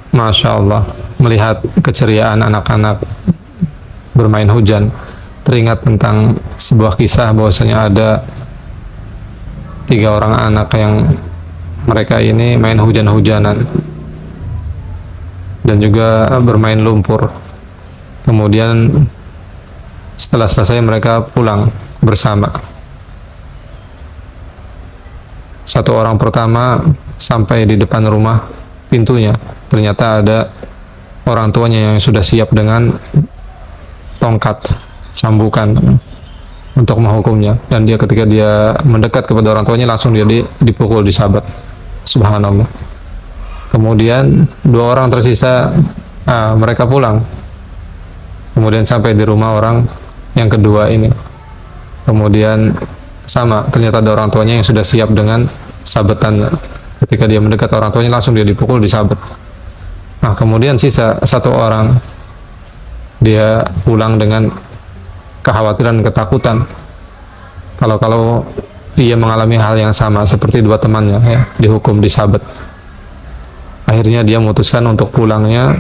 Masya Allah, melihat keceriaan anak-anak bermain hujan, teringat tentang sebuah kisah bahwasanya ada 3 orang anak yang mereka ini main hujan-hujanan dan juga bermain lumpur. Kemudian setelah selesai mereka pulang bersama. Satu orang pertama sampai di depan rumah pintunya, ternyata ada orang tuanya yang sudah siap dengan tongkat cambukan untuk menghukumnya, dan dia ketika dia mendekat kepada orang tuanya langsung dia dipukul, disabet. Subhanallah. Kemudian 2 orang tersisa, mereka pulang. Kemudian sampai di rumah orang yang kedua ini. Kemudian sama, ternyata ada orang tuanya yang sudah siap dengan sabetan. Ketika dia mendekat orang tuanya langsung dia dipukul, disabet. Nah, kemudian sisa 1 orang, dia pulang dengan kekhawatiran, ketakutan kalau ia mengalami hal yang sama seperti 2 temannya, ya, dihukum, disabet. Akhirnya dia memutuskan untuk pulangnya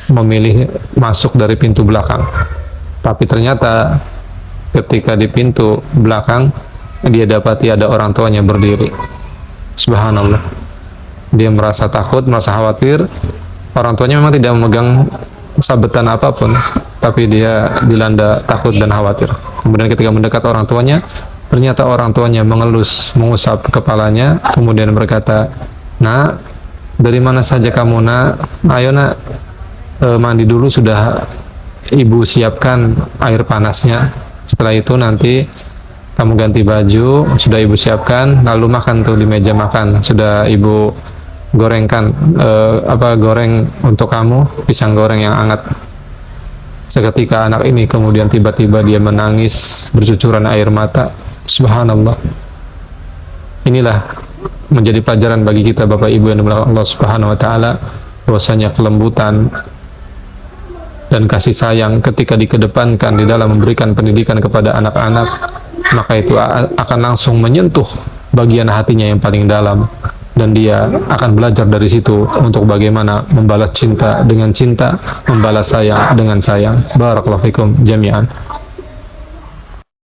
memilih masuk dari pintu belakang. Tapi ternyata ketika di pintu belakang dia dapati ada orang tuanya berdiri. Subhanallah. Dia merasa takut, merasa khawatir. Orang tuanya memang tidak memegang sabetan apapun, tapi dia dilanda takut dan khawatir. Kemudian ketika mendekat orang tuanya, ternyata orang tuanya mengelus, mengusap kepalanya, kemudian berkata, "Nak, dari mana saja kamu, Nak? Ayo, Nak, mandi dulu, sudah ibu siapkan air panasnya. Setelah itu nanti kamu ganti baju, sudah ibu siapkan, lalu makan tuh di meja makan. Sudah ibu gorengkan goreng untuk kamu, pisang goreng yang hangat." Seketika anak ini kemudian tiba-tiba dia menangis bercucuran air mata. Subhanallah. Inilah menjadi pelajaran bagi kita Bapak Ibu yang dimuliakan Allah Subhanahu wa taala, bahwasanya kelembutan dan kasih sayang ketika dikedepankan di dalam memberikan pendidikan kepada anak-anak, maka itu akan langsung menyentuh bagian hatinya yang paling dalam, dan dia akan belajar dari situ untuk bagaimana membalas cinta dengan cinta, membalas sayang dengan sayang. Barakallahu fikum jami'an.